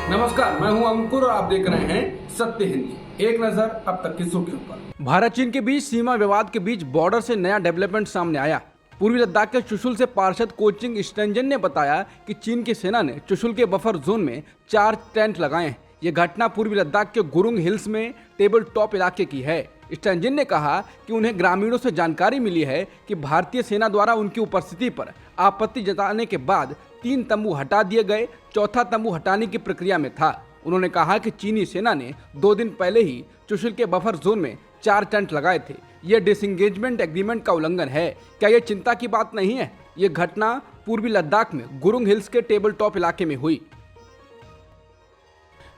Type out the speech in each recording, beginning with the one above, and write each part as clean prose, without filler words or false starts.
नमस्कार, मैं हूं अंकुर और आप देख रहे हैं सत्य हिंदी। एक नजर अब तक की सुर्खियों पर। भारत चीन के बीच सीमा विवाद के बीच बॉर्डर से नया डेवलपमेंट सामने आया। पूर्वी लद्दाख के चुशुल से पार्षद कोचिंग स्टेंजन ने बताया कि चीन की सेना ने चुशुल के बफर जोन में 4 टेंट लगाए हैं। ये घटना पूर्वी लद्दाख के गुरुंग हिल्स में टेबल टॉप इलाके की है। स्टेंजन ने कहा कि उन्हें ग्रामीणों से जानकारी मिली है कि भारतीय सेना द्वारा उनकी उपस्थिति पर आपत्ति जताने के बाद 3 तंबू हटा दिए गए, चौथा तंबू हटाने की प्रक्रिया में था। उन्होंने कहा कि चीनी सेना ने 2 दिन पहले ही चुशुल के बफर जोन में 4 टेंट लगाए थे। यह डिसएंगेजमेंट एग्रीमेंट का उल्लंघन है। क्या यह चिंता की बात नहीं है? ये घटना पूर्वी लद्दाख में गुरुंग हिल्स के टेबल टॉप इलाके में हुई।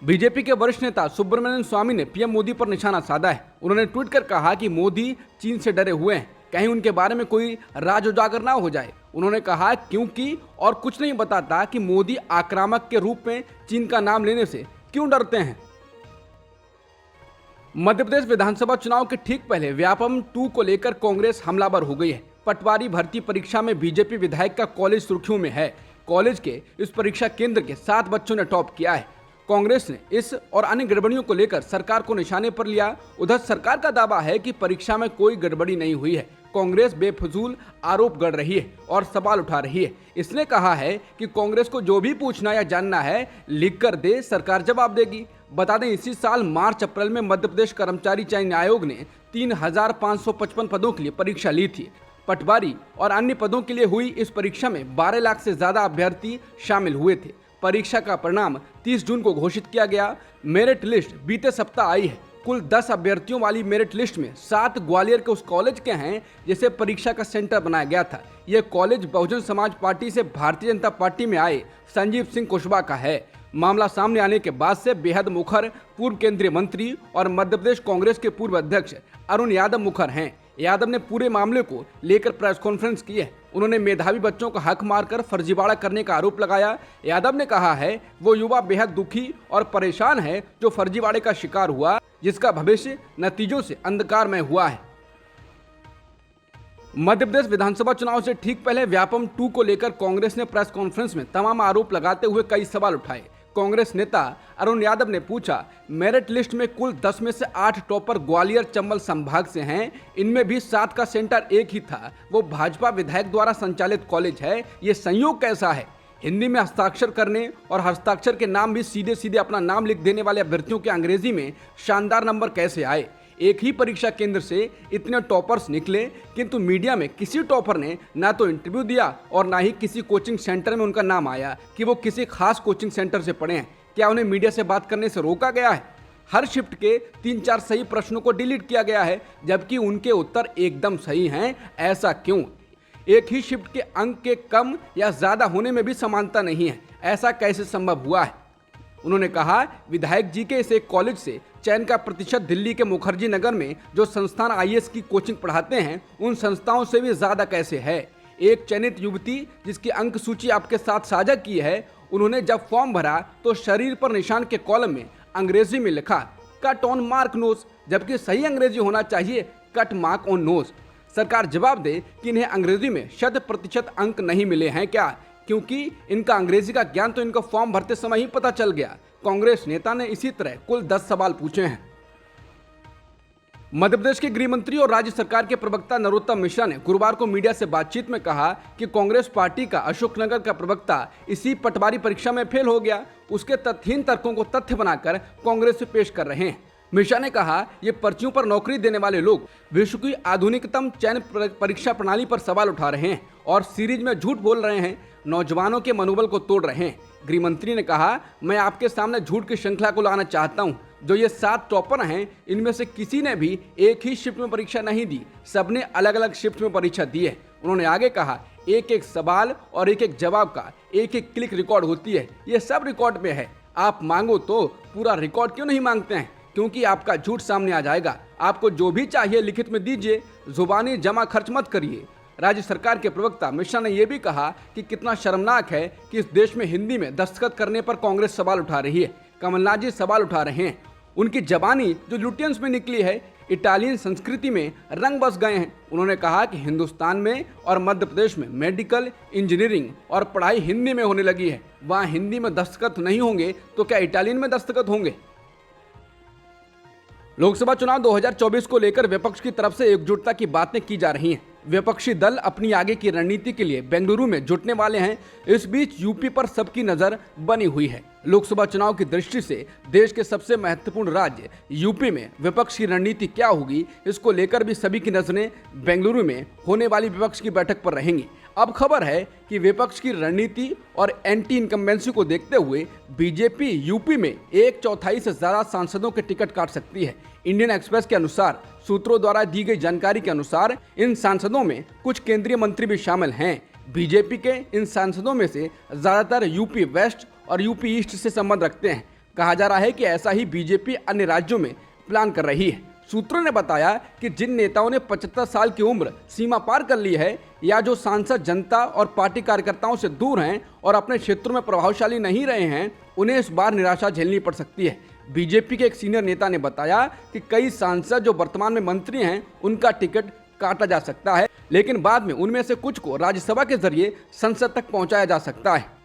बीजेपी के वरिष्ठ नेता सुब्रमण्यम स्वामी ने पीएम मोदी पर निशाना साधा है। उन्होंने ट्वीट कर कहा कि मोदी चीन से डरे हुए हैं, कहीं उनके बारे में कोई राज उजागर ना हो जाए। उन्होंने कहा क्योंकि और कुछ नहीं बताता कि मोदी आक्रामक के रूप में चीन का नाम लेने से क्यों डरते हैं। मध्य प्रदेश विधानसभा चुनाव के ठीक पहले व्यापम 2 को लेकर कांग्रेस हमलावर हो गई है। पटवारी भर्ती परीक्षा में बीजेपी विधायक का कॉलेज सुर्खियों में है। कॉलेज के इस परीक्षा केंद्र के 7 बच्चों ने टॉप किया है। कांग्रेस ने इस और अन्य गड़बड़ियों को लेकर सरकार को निशाने पर लिया। उधर सरकार का दावा है कि परीक्षा में कोई गड़बड़ी नहीं हुई है। कांग्रेस बेफजूल आरोप गढ़ रही है और सवाल उठा रही है। इसने कहा है कि कांग्रेस को जो भी पूछना या जानना है लिख कर दे, सरकार जवाब देगी। बता दें, इसी साल मार्च अप्रैल में मध्य प्रदेश कर्मचारी चयन आयोग ने 3,555 पदों के लिए परीक्षा ली थी। पटवारी और अन्य पदों के लिए हुई इस परीक्षा में 12 लाख से ज्यादा अभ्यर्थी शामिल हुए थे। परीक्षा का परिणाम 30 जून को घोषित किया गया। मेरिट लिस्ट बीते सप्ताह आई है। कुल 10 अभ्यर्थियों वाली मेरिट लिस्ट में 7 ग्वालियर के उस कॉलेज के हैं जिसे परीक्षा का सेंटर बनाया गया था। यह कॉलेज बहुजन समाज पार्टी से भारतीय जनता पार्टी में आए संजीव सिंह कुशवाहा का है। मामला सामने आने के बाद से बेहद मुखर पूर्व केंद्रीय मंत्री और मध्य प्रदेश कांग्रेस के पूर्व अध्यक्ष अरुण यादव मुखर हैं। यादव ने पूरे मामले को लेकर प्रेस कॉन्फ्रेंस की है। उन्होंने मेधावी बच्चों का हक मारकर फर्जीवाड़ा करने का आरोप लगाया। यादव ने कहा है वो युवा बेहद दुखी और परेशान है जो फर्जीवाड़े का शिकार हुआ, जिसका भविष्य नतीजों से अंधकारमय हुआ है। मध्य प्रदेश विधानसभा चुनाव से ठीक पहले व्यापम 2 को लेकर कांग्रेस ने प्रेस कॉन्फ्रेंस में तमाम आरोप लगाते हुए कई सवाल उठाए। कांग्रेस नेता अरुण यादव ने पूछा, मेरिट लिस्ट में कुल 10 में से 8 टॉपर ग्वालियर चंबल संभाग से हैं। इनमें भी 7 का सेंटर एक ही था। वो भाजपा विधायक द्वारा संचालित कॉलेज है। ये संयोग कैसा है? हिंदी में हस्ताक्षर करने और हस्ताक्षर के नाम भी सीधे सीधे अपना नाम लिख देने वाले अभ्यर्थियों के अंग्रेजी में शानदार नंबर कैसे आए? एक ही परीक्षा केंद्र से इतने टॉपर्स निकले, किंतु मीडिया में किसी टॉपर ने ना तो इंटरव्यू दिया और ना ही किसी कोचिंग सेंटर में उनका नाम आया कि वो किसी खास कोचिंग सेंटर से पढ़े हैं। क्या उन्हें मीडिया से बात करने से रोका गया है? हर शिफ्ट के 3-4 सही प्रश्नों को डिलीट किया गया है, जबकि उनके उत्तर एकदम सही हैं। ऐसा क्यों? एक ही शिफ्ट के अंक के कम या ज्यादा होने में भी समानता नहीं है। ऐसा कैसे संभव हुआ है? उन्होंने कहा, विधायक जी के इस एक कॉलेज से चयन का प्रतिशत दिल्ली के मुखर्जी नगर में जो संस्थान आईएएस की कोचिंग पढ़ाते हैं उन संस्थाओं से भी ज्यादा कैसे है? एक चयनित युवती जिसकी अंक सूची आपके साथ साझा की है, उन्होंने जब फॉर्म भरा तो शरीर पर निशान के कॉलम में अंग्रेजी में लिखा कट ऑन मार्क नोज, जबकि सही अंग्रेजी होना चाहिए कट मार्क ऑन नोज। सरकार जवाब दे कि इन्हें अंग्रेजी में 100% अंक नहीं मिले हैं क्या? क्योंकि इनका अंग्रेजी का ज्ञान तो इनको फॉर्म भरते समय ही पता चल गया। कांग्रेस नेता ने इसी तरह कुल 10 सवाल पूछे हैं। मध्य प्रदेश के गृह मंत्री और राज्य सरकार के प्रवक्ता नरोत्तम मिश्रा ने गुरुवार को मीडिया से बातचीत में कहा कि कांग्रेस पार्टी का अशोकनगर का प्रवक्ता इसी पटवारी परीक्षा में फेल हो गया। उसके तथ्यहीन तर्कों को तथ्य बनाकर कांग्रेस से पेश कर रहे हैं। मिश्रा ने कहा, ये पर्चियों पर नौकरी देने वाले लोग विश्व की आधुनिकतम चयन परीक्षा प्रणाली पर सवाल उठा रहे हैं और सीरीज में झूठ बोल रहे हैं, नौजवानों के मनोबल को तोड़ रहे हैं। गृह मंत्री ने कहा, मैं आपके सामने झूठ की श्रृंखला को लाना चाहता हूं। जो ये 7 टॉपर हैं, इनमें से किसी ने भी एक ही शिफ्ट में परीक्षा नहीं दी, सबने अलग अलग शिफ्ट में परीक्षा दी है। उन्होंने आगे कहा, एक एक सवाल और एक एक जवाब का एक एक क्लिक रिकॉर्ड होती है। ये सब रिकॉर्ड में है। आप मांगो तो पूरा रिकॉर्ड क्यों नहीं मांगते हैं? क्योंकि आपका झूठ सामने आ जाएगा। आपको जो भी चाहिए लिखित में दीजिए, जुबानी जमा खर्च मत करिए। राज्य सरकार के प्रवक्ता मिश्रा ने यह भी कहा कि कितना शर्मनाक है कि इस देश में हिंदी में दस्तखत करने पर कांग्रेस सवाल उठा रही है। कमलनाथ जी सवाल उठा रहे हैं। उनकी जबानी जो लुटियंस में निकली है, इटालियन संस्कृति में रंग बस गए हैं। उन्होंने कहा कि हिंदुस्तान में और मध्य प्रदेश में मेडिकल, इंजीनियरिंग और पढ़ाई हिंदी में होने लगी है। वहाँ हिंदी में दस्तखत नहीं होंगे तो क्या इटालियन में दस्तखत होंगे? लोकसभा चुनाव 2024 को लेकर विपक्ष की तरफ से एकजुटता की बातें की जा रही हैं। विपक्षी दल अपनी आगे की रणनीति के लिए बेंगलुरु में जुटने वाले हैं। इस बीच यूपी पर सबकी नजर बनी हुई है। लोकसभा चुनाव की दृष्टि से देश के सबसे महत्वपूर्ण राज्य यूपी में विपक्ष की रणनीति क्या होगी, इसको लेकर भी सभी की नजरें बेंगलुरु में होने वाली विपक्ष की बैठक पर रहेंगी। अब खबर है कि विपक्ष की रणनीति और एंटी इनकम्बेंसी को देखते हुए बीजेपी यूपी में 1/4 से ज्यादा सांसदों के टिकट काट सकती है। इंडियन एक्सप्रेस के अनुसार सूत्रों द्वारा दी गई जानकारी के अनुसार इन सांसदों में कुछ केंद्रीय मंत्री भी शामिल हैं। बीजेपी के इन सांसदों में से ज्यादातर यूपी वेस्ट और यूपी ईस्ट से संबंध रखते हैं। कहा जा रहा है कि ऐसा ही बीजेपी अन्य राज्यों में प्लान कर रही है। सूत्रों ने बताया कि जिन नेताओं ने 75 साल की उम्र सीमा पार कर ली है या जो सांसद जनता और पार्टी कार्यकर्ताओं से दूर हैं और अपने क्षेत्रों में प्रभावशाली नहीं रहे हैं, उन्हें इस बार निराशा झेलनी पड़ सकती है। बीजेपी के एक सीनियर नेता ने बताया कि कई सांसद जो वर्तमान में मंत्री हैं उनका टिकट काटा जा सकता है, लेकिन बाद में उनमें से कुछ को राज्यसभा के जरिए संसद तक पहुंचाया जा सकता है।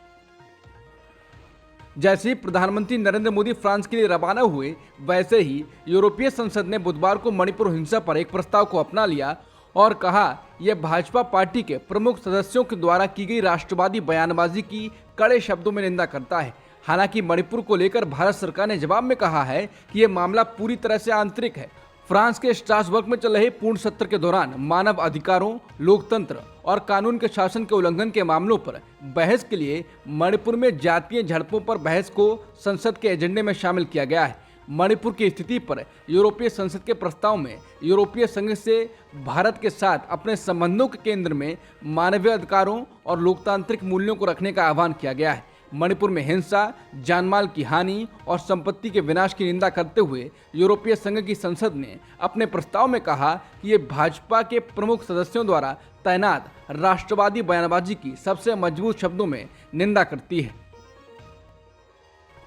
जैसे ही प्रधानमंत्री नरेंद्र मोदी फ्रांस के लिए रवाना हुए, वैसे ही यूरोपीय संसद ने बुधवार को मणिपुर हिंसा पर एक प्रस्ताव को अपना लिया और कहा यह भाजपा पार्टी के प्रमुख सदस्यों के द्वारा की गई राष्ट्रवादी बयानबाजी की कड़े शब्दों में निंदा करता है। हालांकि मणिपुर को लेकर भारत सरकार ने जवाब में कहा है कि यह मामला पूरी तरह से आंतरिक है। फ्रांस के स्ट्रासबर्ग में चल रहे पूर्ण सत्र के दौरान मानव अधिकारों, लोकतंत्र और कानून के शासन के उल्लंघन के मामलों पर बहस के लिए मणिपुर में जातीय झड़पों पर बहस को संसद के एजेंडे में शामिल किया गया है। मणिपुर की स्थिति पर यूरोपीय संसद के प्रस्ताव में यूरोपीय संघ से भारत के साथ अपने संबंधों के केंद्र में मानवीय अधिकारों और लोकतांत्रिक मूल्यों को रखने का आह्वान किया गया है। मणिपुर में हिंसा, जानमाल की हानि और संपत्ति के विनाश की निंदा करते हुए यूरोपीय संघ की संसद ने अपने प्रस्ताव में कहा कि ये भाजपा के प्रमुख सदस्यों द्वारा तैनात राष्ट्रवादी बयानबाजी की सबसे मजबूत शब्दों में निंदा करती है।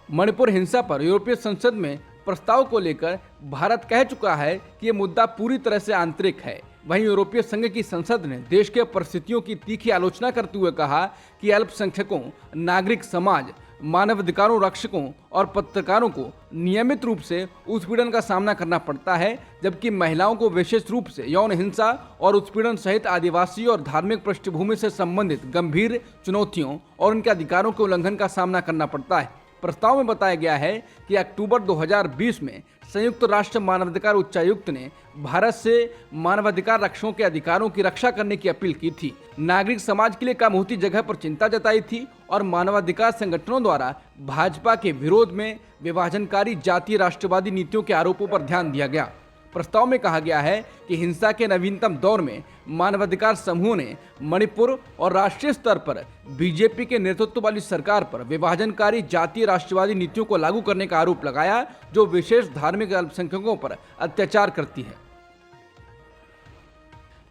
मणिपुर हिंसा पर यूरोपीय संसद में प्रस्ताव को लेकर भारत कह चुका है कि ये मुद्दा पूरी तरह से आंतरिक है। वहीं यूरोपीय संघ की संसद ने देश के परिस्थितियों की तीखी आलोचना करते हुए कहा कि अल्पसंख्यकों, नागरिक समाज, मानवाधिकारों रक्षकों और पत्रकारों को नियमित रूप से उत्पीड़न का सामना करना पड़ता है, जबकि महिलाओं को विशेष रूप से यौन हिंसा और उत्पीड़न सहित आदिवासी और धार्मिक पृष्ठभूमि से संबंधित गंभीर चुनौतियों और उनके अधिकारों के उल्लंघन का सामना करना पड़ता है। प्रस्ताव में बताया गया है कि अक्टूबर 2020 में संयुक्त राष्ट्र मानवाधिकार उच्चायुक्त ने भारत से मानवाधिकार रक्षकों के अधिकारों की रक्षा करने की अपील की थी। नागरिक समाज के लिए कम होती जगह पर चिंता जताई थी और मानवाधिकार संगठनों द्वारा भाजपा के विरोध में विभाजनकारी जातीय राष्ट्रवादी नीतियों के आरोपों पर ध्यान दिया गया। प्रस्ताव में कहा गया है कि हिंसा के नवीनतम दौर में मानवाधिकार समूहों ने मणिपुर और राष्ट्रीय स्तर पर बीजेपी के नेतृत्व वाली सरकार पर विभाजनकारी जातीय राष्ट्रवादी नीतियों को लागू करने का आरोप लगाया, जो विशेष धार्मिक अल्पसंख्यकों पर अत्याचार करती है।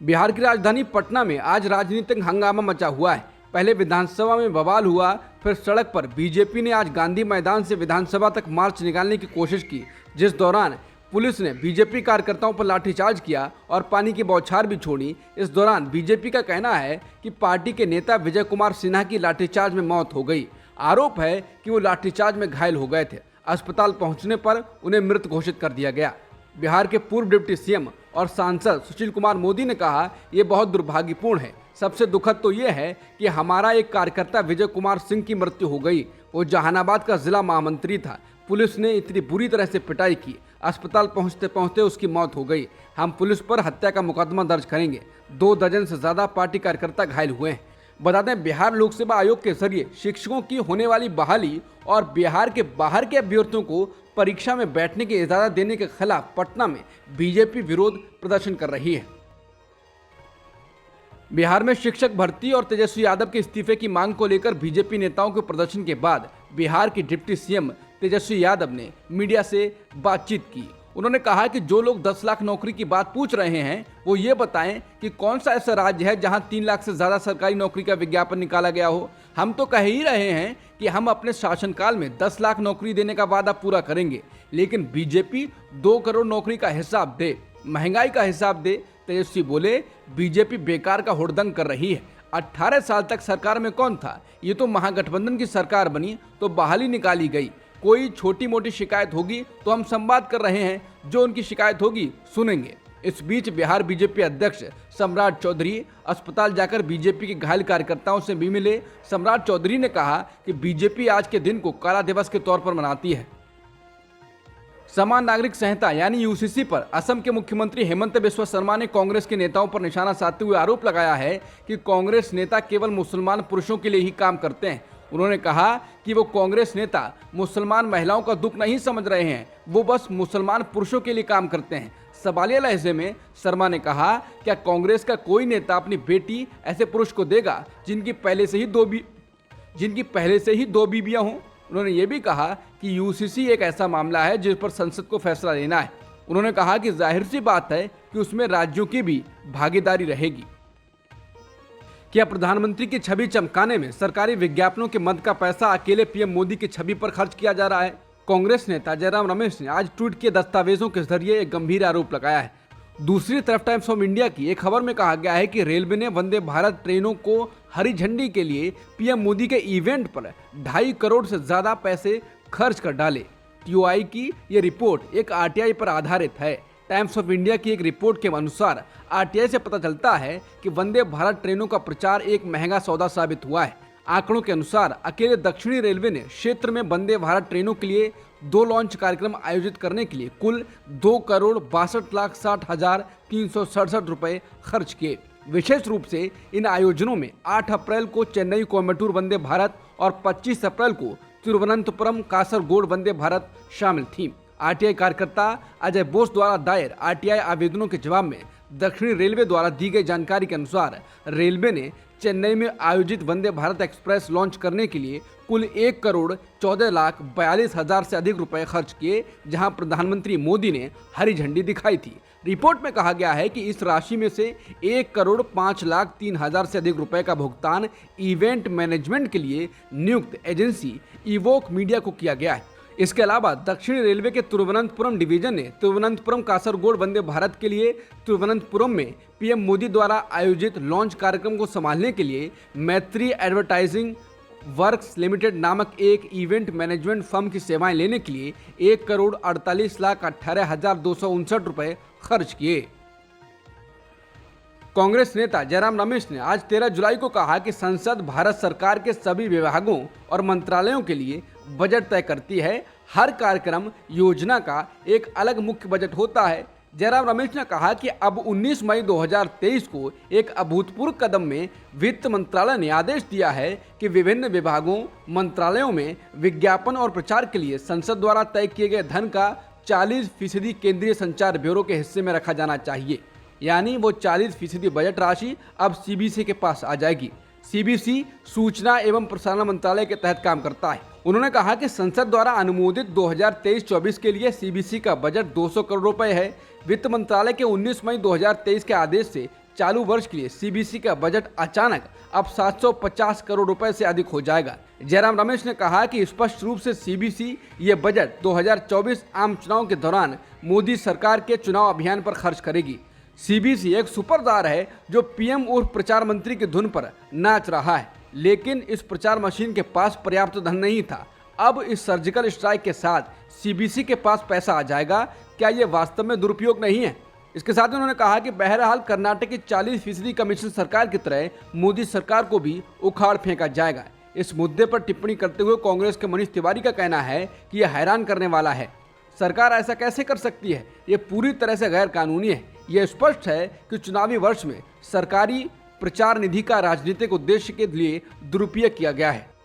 बिहार की राजधानी पटना में आज राजनीतिक हंगामा मचा हुआ है। पहले विधानसभा में बवाल हुआ, फिर सड़क पर बीजेपी ने आज गांधी मैदान से विधानसभा तक मार्च निकालने की कोशिश की, जिस दौरान पुलिस ने बीजेपी कार्यकर्ताओं पर लाठीचार्ज किया और पानी की बौछार भी छोड़ी। इस दौरान बीजेपी का कहना है कि पार्टी के नेता विजय कुमार सिन्हा की लाठीचार्ज में मौत हो गई। आरोप है कि वो लाठीचार्ज में घायल हो गए थे। अस्पताल पहुंचने पर उन्हें मृत घोषित कर दिया गया। बिहार के पूर्व डिप्टी सीएम और सांसद सुशील कुमार मोदी ने कहा, ये बहुत दुर्भाग्यपूर्ण है। सबसे दुखद तो ये है कि हमारा एक कार्यकर्ता विजय कुमार सिंह की मृत्यु हो गई। वो जहानाबाद का जिला महामंत्री था। पुलिस ने इतनी बुरी तरह से पिटाई की, अस्पताल पहुंचते पहुंचते उसकी मौत हो गई। हम पुलिस पर हत्या का मुकदमा दर्ज करेंगे। 2 दर्जन से ज्यादा पार्टी कार्यकर्ता घायल हुए हैं। बता दें, बिहार लोकसेवा आयोग के जरिए शिक्षकों की होने वाली बहाली और बिहार के बाहर के अभ्यर्थियों को परीक्षा में बैठने की इजाजत देने के खिलाफ पटना में बीजेपी विरोध प्रदर्शन कर रही है। बिहार में शिक्षक भर्ती और तेजस्वी यादव के इस्तीफे की मांग को लेकर बीजेपी नेताओं के प्रदर्शन के बाद बिहार के डिप्टी सीएम तेजस्वी यादव ने मीडिया से बातचीत की। उन्होंने कहा कि जो लोग 10 लाख नौकरी की बात पूछ रहे हैं, वो ये बताएं कि कौन सा ऐसा राज्य है जहां 3 लाख से ज्यादा सरकारी नौकरी का विज्ञापन निकाला गया हो। हम तो कह ही रहे हैं कि हम अपने शासनकाल में 10 लाख नौकरी देने का वादा पूरा करेंगे, लेकिन बीजेपी 2 करोड़ नौकरी का हिसाब दे। महंगाई का हिसाब दे। तेजस्वी बोले, बीजेपी बेकार का हुड़दंग कर रही है। 18 साल तक सरकार में कौन था? ये तो महागठबंधन की सरकार बनी तो बहाली निकाली गई। कोई छोटी मोटी शिकायत होगी तो हम संवाद कर रहे हैं, जो उनकी शिकायत होगी सुनेंगे। इस बीच बिहार बीजेपी अध्यक्ष सम्राट चौधरी अस्पताल जाकर बीजेपी के घायल कार्यकर्ताओं से भी मिले। सम्राट चौधरी ने कहा कि बीजेपी आज के दिन को काला दिवस के तौर पर मनाती है। समान नागरिक संहिता यानी यूसीसी पर असम के मुख्यमंत्री हेमंत बिस्वा शर्मा ने कांग्रेस के नेताओं पर निशाना साधते हुए आरोप लगाया है कि कांग्रेस नेता केवल मुसलमान पुरुषों के लिए ही काम करते हैं। उन्होंने कहा कि वो कांग्रेस नेता मुसलमान महिलाओं का दुख नहीं समझ रहे हैं, वो बस मुसलमान पुरुषों के लिए काम करते हैं। सवालिया लहजे में शर्मा ने कहा, क्या कांग्रेस का कोई नेता अपनी बेटी ऐसे पुरुष को देगा जिनकी पहले से ही दो बीबियां हों? उन्होंने ये भी कहा कि यूसीसी एक ऐसा मामला है जिस पर संसद को फैसला लेना है। उन्होंने कहा कि जाहिर सी बात है कि उसमें राज्यों की भी भागीदारी रहेगी। क्या प्रधानमंत्री की छवि चमकाने में सरकारी विज्ञापनों के मद का पैसा अकेले पीएम मोदी की छवि पर खर्च किया जा रहा है? कांग्रेस नेता जयराम रमेश ने आज ट्वीट किए दस्तावेजों के जरिए एक गंभीर आरोप लगाया है। दूसरी तरफ टाइम्स ऑफ इंडिया की एक खबर में कहा गया है कि रेलवे ने वंदे भारत ट्रेनों को हरी झंडी के लिए पीएम मोदी के इवेंट पर 2.5 करोड़ से ज्यादा पैसे खर्च कर डाले। टीओआई की यह रिपोर्ट एक आरटीआई पर आधारित है। टाइम्स ऑफ इंडिया की एक रिपोर्ट के अनुसार आरटीआई से पता चलता है कि वंदे भारत ट्रेनों का प्रचार एक महंगा सौदा साबित हुआ है। आंकड़ों के अनुसार अकेले दक्षिणी रेलवे ने क्षेत्र में वंदे भारत ट्रेनों के लिए 2 लॉन्च कार्यक्रम आयोजित करने के लिए कुल 2,62,60,367 रुपए खर्च किए। विशेष रूप से इन आयोजनों में 8 अप्रैल को चेन्नई कोयम्बटूर वंदे भारत और 25 अप्रैल को तिरुवनंतपुरम कासरगोड वंदे भारत शामिल थी। आरटीआई कार्यकर्ता अजय बोस द्वारा दायर आरटीआई आवेदनों के जवाब में दक्षिणी रेलवे द्वारा दी गई जानकारी के अनुसार रेलवे ने चेन्नई में आयोजित वंदे भारत एक्सप्रेस लॉन्च करने के लिए कुल 1,14,42,000 से अधिक रुपए खर्च किए, जहां प्रधानमंत्री मोदी ने हरी झंडी दिखाई थी। रिपोर्ट में कहा गया है कि इस राशि में से 1,05,03,000 से अधिक रुपए का भुगतान इवेंट मैनेजमेंट के लिए नियुक्त एजेंसी इवोक मीडिया को किया गया है। इसके अलावा दक्षिणी रेलवे के तिरुवनंतपुरम डिवीजन ने तिरुवनंतपुरम कासरगोड वंदे भारत के लिए तिरुवनंतपुरम में पीएम मोदी द्वारा आयोजित लॉन्च कार्यक्रम को संभालने के लिए मैत्री एडवर्टाइजिंग वर्क्स लिमिटेड नामक एक इवेंट मैनेजमेंट फर्म की सेवाएं लेने के लिए 1,48,18,259 रुपए खर्च किए। कांग्रेस नेता जयराम रमेश ने आज 13 जुलाई को कहा कि संसद भारत सरकार के सभी विभागों और मंत्रालयों के लिए बजट तय करती है। हर कार्यक्रम योजना का एक अलग मुख्य बजट होता है। जयराम रमेश ने कहा कि अब 19 मई 2023 को एक अभूतपूर्व कदम में वित्त मंत्रालय ने आदेश दिया है कि विभिन्न विभागों मंत्रालयों में विज्ञापन और प्रचार के लिए संसद द्वारा तय किए गए धन का 40% केंद्रीय संचार ब्यूरो के हिस्से में रखा जाना चाहिए। यानी वो 40% बजट राशि अब सीबीसी के पास आ जाएगी। सीबीसी सूचना एवं प्रसारण मंत्रालय के तहत काम करता है। उन्होंने कहा कि संसद द्वारा अनुमोदित 2023-24 के लिए सीबीसी का बजट 200 करोड़ रुपए है। वित्त मंत्रालय के 19 मई 2023 के आदेश से चालू वर्ष के लिए सीबीसी का बजट अचानक अब 750 करोड़ रुपए से अधिक हो जाएगा। जयराम रमेश ने कहा कि स्पष्ट रूप से सीबीसी ये बजट 2024 आम चुनाव के दौरान मोदी सरकार के चुनाव अभियान पर खर्च करेगी। सीबीसी एक सुपरस्टार है जो पीएम उर्फ प्रचार मंत्री की धुन पर नाच रहा है, लेकिन इस प्रचार मशीन के पास पर्याप्त धन नहीं था। अब इस सर्जिकल स्ट्राइक के साथ सीबीसी के पास पैसा आ जाएगा। क्या ये वास्तव में दुरुपयोग नहीं है? इसके साथ उन्होंने कहा कि बहरहाल कर्नाटक की 40% कमीशन सरकार की तरह मोदी सरकार को भी उखाड़ फेंका जाएगा। इस मुद्दे पर टिप्पणी करते हुए कांग्रेस के मनीष तिवारी का कहना है कि यह हैरान करने वाला है। सरकार ऐसा कैसे कर सकती है? ये पूरी तरह से गैर कानूनी है। यह स्पष्ट है कि चुनावी वर्ष में सरकारी प्रचार निधि का राजनीतिक उद्देश्य के लिए दुरुपयोग किया गया है।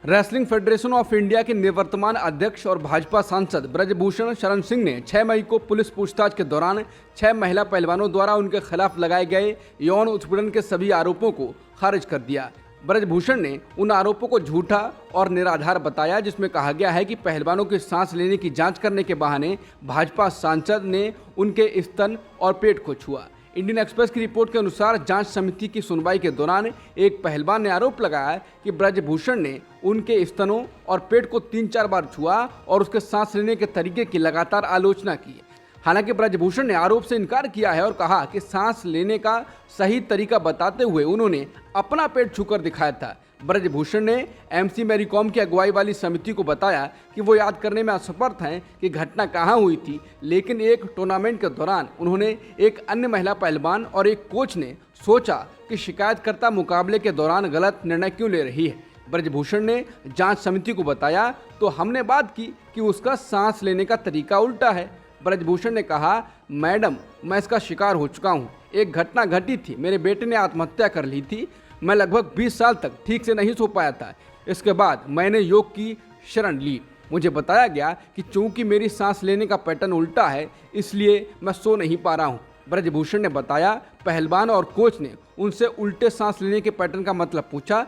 रेसलिंग फेडरेशन ऑफ इंडिया के निवर्तमान अध्यक्ष और भाजपा सांसद ब्रजभूषण शरण सिंह ने 6 मई को पुलिस पूछताछ के दौरान 6 महिला पहलवानों द्वारा उनके खिलाफ लगाए गए यौन उत्पीड़न के सभी आरोपों को खारिज कर दिया। ब्रजभूषण ने उन आरोपों को झूठा और निराधार बताया, जिसमें कहा गया है कि पहलवानों की सांस लेने की जांच करने के बहाने भाजपा सांसद ने उनके स्तन और पेट को छुआ। इंडियन एक्सप्रेस की रिपोर्ट के अनुसार जांच समिति की सुनवाई के दौरान एक पहलवान ने आरोप लगाया कि ब्रजभूषण ने उनके स्तनों और पेट को 3-4 बार छुआ और उसके सांस लेने के तरीके की लगातार आलोचना की। हालांकि ब्रजभूषण ने आरोप से इनकार किया है और कहा कि सांस लेने का सही तरीका बताते हुए उन्होंने अपना पेट छूकर दिखाया था। ब्रजभूषण ने एमसी मैरी कॉम की अगुवाई वाली समिति को बताया कि वो याद करने में असमर्थ हैं कि घटना कहां हुई थी, लेकिन एक टूर्नामेंट के दौरान उन्होंने एक अन्य महिला पहलवान और एक कोच ने सोचा कि शिकायतकर्ता मुकाबले के दौरान गलत निर्णय क्यों ले रही है। ब्रजभूषण ने जांच समिति को बताया तो हमने बात की कि उसका सांस लेने का तरीका उल्टा है। ब्रजभूषण ने कहा, मैडम मैं इसका शिकार हो चुका हूँ। एक घटना घटी थी, मेरे बेटे ने आत्महत्या कर ली थी। मैं लगभग 20 साल तक ठीक से नहीं सो पाया था। इसके बाद मैंने योग की शरण ली। मुझे बताया गया कि चूंकि मेरी सांस लेने का पैटर्न उल्टा है इसलिए मैं सो नहीं पा रहा हूँ। ब्रजभूषण ने बताया, पहलवान और कोच ने उनसे उल्टे सांस लेने के पैटर्न का मतलब पूछा।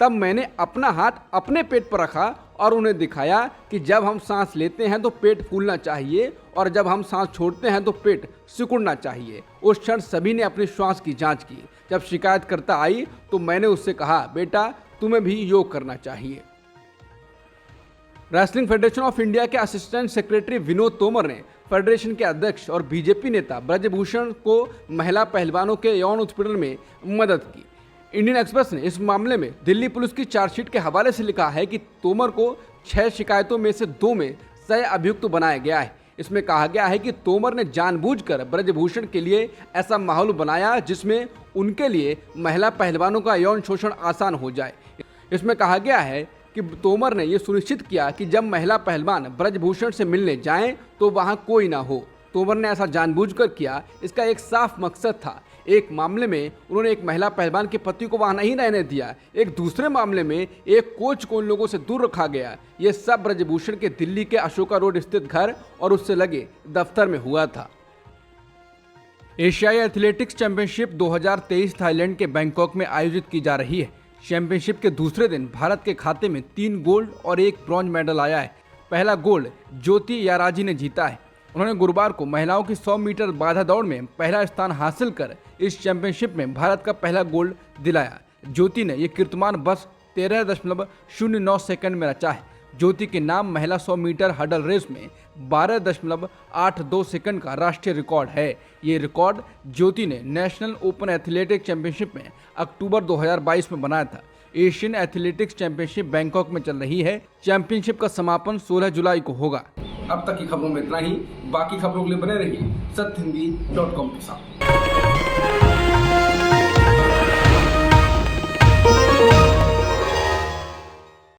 तब मैंने अपना हाथ अपने पेट पर रखा और उन्हें दिखाया कि जब हम सांस लेते हैं तो पेट फूलना चाहिए और जब हम सांस छोड़ते हैं तो पेट सिकुड़ना चाहिए। उस क्षण सभी ने अपनी श्वास की जांच की। जब शिकायतकर्ता आई तो मैंने उससे कहा, बेटा तुम्हें भी योग करना चाहिए। रेसलिंग फेडरेशन ऑफ इंडिया के असिस्टेंट सेक्रेटरी विनोद तोमर ने फेडरेशन के अध्यक्ष और बीजेपी नेता ब्रजभूषण को महिला पहलवानों के यौन उत्पीड़न में मदद की। इंडियन एक्सप्रेस ने इस मामले में दिल्ली पुलिस की चार्जशीट के हवाले से लिखा है कि तोमर को 6 शिकायतों में से 2 में सह अभियुक्त बनाया गया है। इसमें कहा गया है कि तोमर ने जानबूझकर ब्रजभूषण के लिए ऐसा माहौल बनाया जिसमें उनके लिए महिला पहलवानों का यौन शोषण आसान हो जाए। इसमें कहा गया है कि तोमर ने यह सुनिश्चित किया कि जब महिला पहलवान ब्रजभूषण से मिलने जाएं तो वहां कोई ना हो। तोमर ने ऐसा जानबूझकर किया, इसका एक साफ मकसद था। एक मामले में उन्होंने एक महिला पहलवान के पति को वहां नहीं रहने दिया, एक दूसरे मामले में एक कोच को उन लोगों से दूर रखा गया। ये सब ब्रजभूषण के दिल्ली के अशोका रोड स्थित घर और उससे लगे दफ्तर में हुआ था। एशियाई एथलेटिक्स चैंपियनशिप 2023 थाईलैंड के बैंकॉक में आयोजित की जा रही है। चैंपियनशिप के दूसरे दिन भारत के खाते में 3 गोल्ड और 1 ब्रॉन्ज मेडल आया है। पहला गोल्ड ज्योति याराजी ने जीता है। उन्होंने गुरुवार को महिलाओं की 100 मीटर बाधा दौड़ में पहला स्थान हासिल कर इस चैंपियनशिप में भारत का पहला गोल्ड दिलाया। ज्योति ने यह कीर्तिमान बस 13.09 सेकंड में रचा है। ज्योति के नाम महिला 100 मीटर हडल रेस में 12.82 सेकंड का राष्ट्रीय रिकॉर्ड है। ये रिकॉर्ड ज्योति ने नेशनल ओपन एथलेटिक्स चैंपियनशिप में अक्टूबर 2022 में बनाया था। एशियन एथलेटिक्स चैंपियनशिप बैंकॉक में चल रही है। चैंपियनशिप का समापन 16 जुलाई को होगा। अब तक की खबरों में इतना ही। बाकी खबरों के लिए बने रहिए सत्यहिंदी.com के साथ।